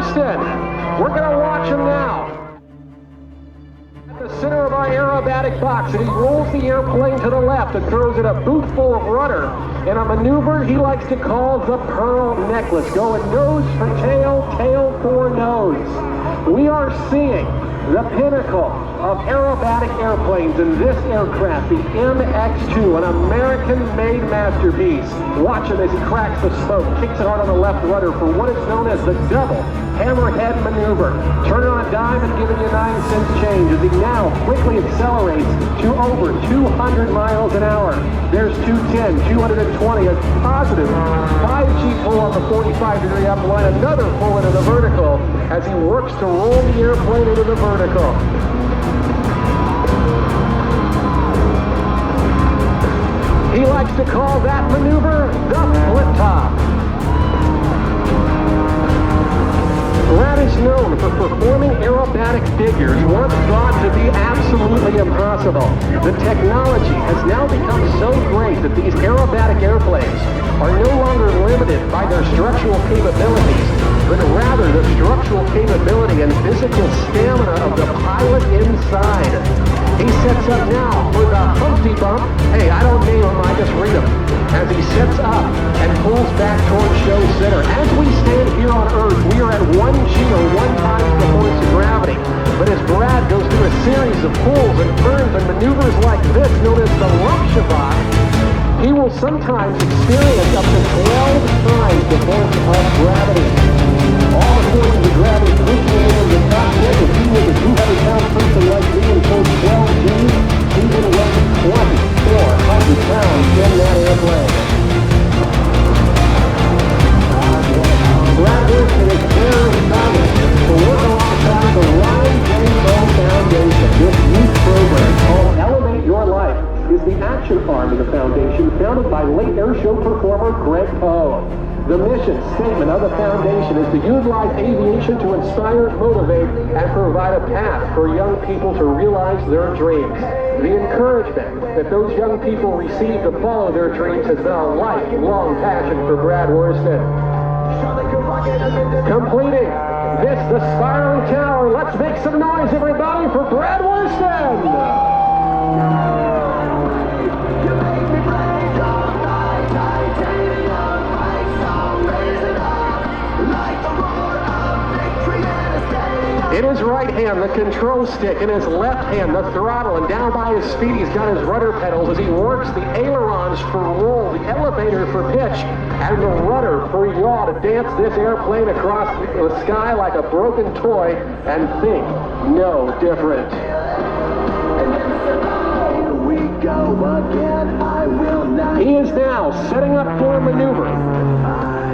Worston. We're going to watch him now. At the center of our aerobatic box, and he rolls the airplane to the left and throws it a boot full of rudder in a maneuver he likes to call the pearl necklace, going nose for tail, tail for nose. We are seeing the pinnacle of aerobatic airplanes in this aircraft, the MX-2, an American-made masterpiece. Watch him as he cracks the smoke, kicks it hard on the left rudder for what is known as the double hammerhead maneuver. Turn it on a dime and giving you 9 cents change as he now quickly accelerates to over 200 miles an hour. There's 210, 220, a positive 5G pull on the 45-degree up line, another pull into the vertical as he works to roll the airplane into the vertical. He likes to call that maneuver the flip top. Brad is known for performing aerobatic figures once thought to be absolutely impossible. The technology has now become so great that these aerobatic airplanes are no longer limited by their structural capabilities, but rather the structural capability and physical stamina of the pilot inside. He sets up now for the Humpty Bump. Hey, I don't name him, I just read him. As he sets up and pulls back towards show center. As we stand here on Earth, we are at 1G or 1 times the force of gravity. But as Brad goes through a series of pulls and turns and maneuvers like this, known as the lump shabbat, he will sometimes experience up to 12 times the force of gravity. All the forces of gravity pushing him into the top net. If he was a 200-pound person like me and pulled 12 G's, he would have went 2,400 pounds in that airplane. Brad Worston is very excited to work alongside the Ryan Rainbow Foundation. This youth program called Elevate Your Life is the action arm of the foundation, founded by late air show performer Greg Poe. The mission statement of the foundation is to utilize aviation to inspire, motivate, and provide a path for young people to realize their dreams. The encouragement that those young people receive to follow their dreams has been a lifelong passion for Brad Worston. Completing this, the spiraling tower. Let's make some noise, everybody, for Brad Worston! In his right hand, the control stick. In his left hand, the throttle. And down by his feet, he's got his rudder pedals as he works the ailerons for roll, the elevator for pitch, and the rudder for yaw to dance this airplane across the sky like a broken toy and think no different. He is now setting up for a maneuver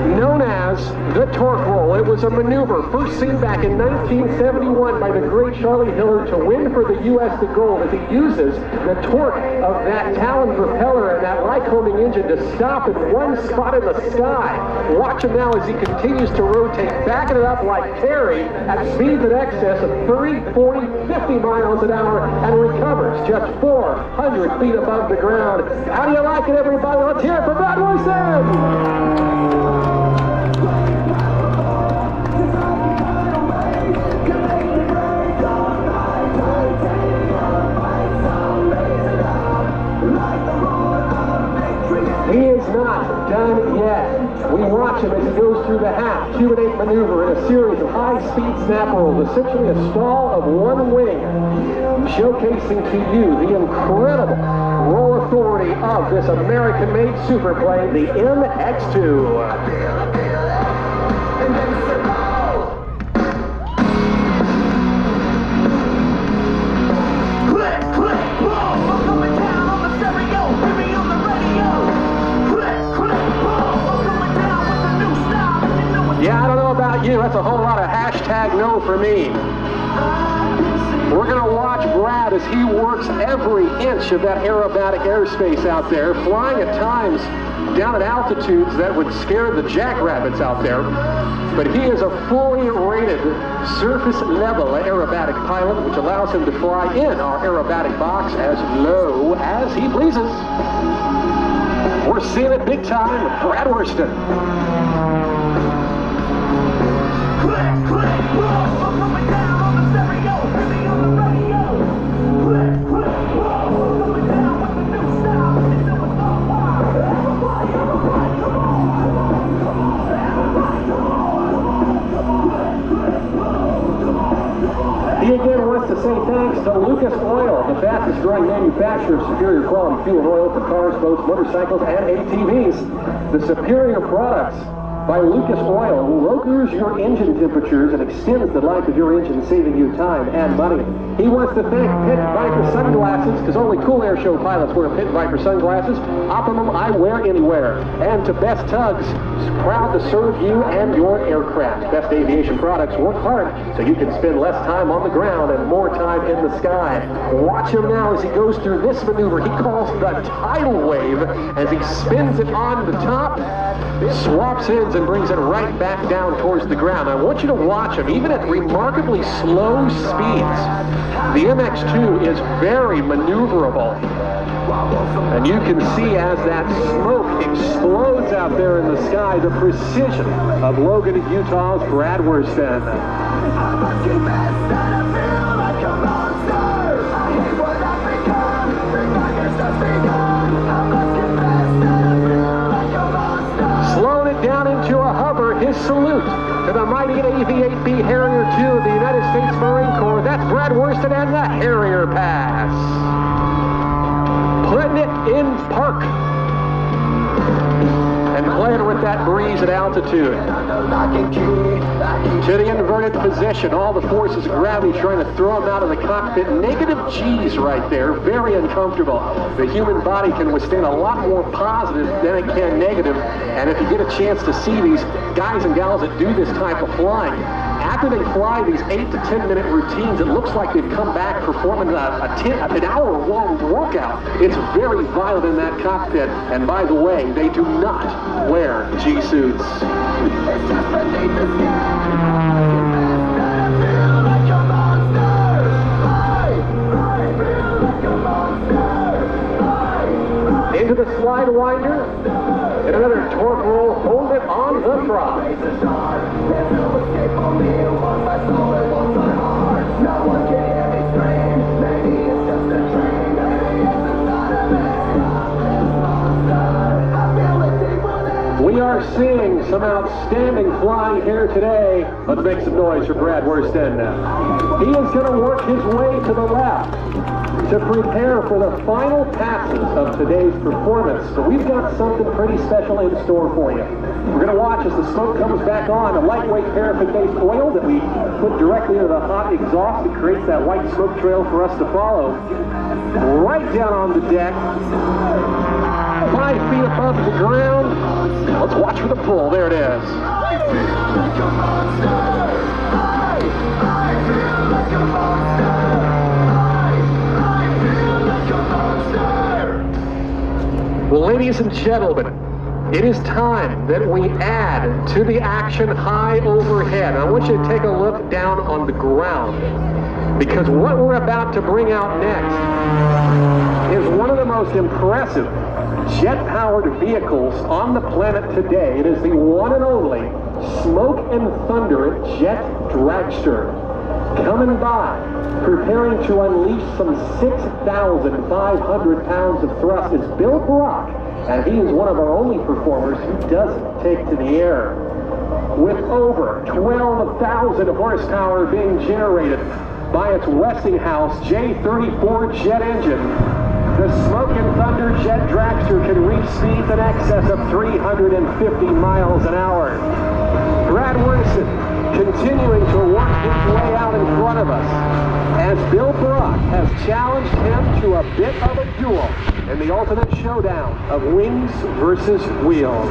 known as the torque roll. It was a maneuver first seen back in 1971 by the great Charlie Hillard to win for the U.S. the gold as he uses the torque of that Talon propeller and that Lycoming engine to stop in one spot in the sky. Watch him now as he continues to rotate, backing it up like Terry at speeds in excess of 30, 40, 50 miles an hour and recovers just 400 feet above the ground. How do you like it, everybody? Let's hear it for Brad Worston! He is not done yet. We watch him as he goes through the half, 2 and 8 maneuver in a series of high-speed snap rolls, essentially a stall of one wing, showcasing to you the incredible roll authority of this American-made superplane, the MX-2. Yeah, I don't know about you, that's a whole lot of hashtag no for me. We're going to watch Brad as he works every inch of that aerobatic airspace out there, flying at times down at altitudes that would scare the jackrabbits out there. But he is a fully rated surface level aerobatic pilot, which allows him to fly in our aerobatic box as low as he pleases. We're seeing it big time with Brad Worston. He again wants to say thanks to Lucas Oil, the fastest growing manufacturer of superior quality fuel and oil for cars, boats, motorcycles, and ATVs. The superior products by Lucas Oil lowers your engine temperatures and extends the life of your engine, saving you time and money. He wants to thank Pit Viper sunglasses, because only cool air show pilots wear Pit Viper sunglasses. Optimum eyewear anywhere. And to Best Tugs, proud to serve you and your aircraft. Best Aviation Products work hard so you can spend less time on the ground and more time in the sky. Watch him now as he goes through this maneuver he calls the tidal wave, as he spins it on the top, swaps ends and brings it right back down towards the ground. I want you to watch him, even at remarkably slow speeds. The MX-2 is very maneuverable. And you can see as that smoke explodes out there in the sky, the precision of Logan, Utah's Brad Worston. Slowing it down into a hover, his salute to the mighty AV-8B Harrier II of the United States Marine Corps. That's Brad Worston and the Harrier Pass. Putting it in park and playing with that breeze at altitude. To the inverted position, all the forces of gravity trying to throw him out of the cockpit. Negative G's right there, very uncomfortable. The human body can withstand a lot more positive than it can negative. And if you get a chance to see these guys and gals that do this type of flying, after they fly these 8 to 10 minute routines, it looks like they've come back performing an hour-long workout. It's very violent in that cockpit. And by the way, they do not wear G-suits. Into the slide winder, and another torque roll, hold it on the throttle. We are seeing some outstanding flying here today. Let's make some noise for Brad Worston now. He is going to work his way to the left to prepare for the final passes of today's performance. But we've got something pretty special in store for you. We're going to watch as the smoke comes back on, a lightweight paraffin-based oil that we put directly into the hot exhaust that creates that white smoke trail for us to follow. Right down on the deck, 5 feet above the ground. Let's watch for the pull. There it is. Well, ladies and gentlemen, it is time that we add to the action high overhead. I want you to take a look down on the ground, because what we're about to bring out next is one of the most impressive jet-powered vehicles on the planet today. It is the one and only Smoke and Thunder Jet Dragster. Coming by, preparing to unleash some 6,500 pounds of thrust, is Bill Brock, and he is one of our only performers who doesn't take to the air. With over 12,000 horsepower being generated by its Westinghouse J34 jet engine, the Smoke and Thunder Jet Dragster can reach speeds in excess of 350 miles an hour. Brad Worston continuing to work his way out in front of us, as Bill Brock has challenged him to a bit of a duel in the ultimate showdown of wings versus wheels.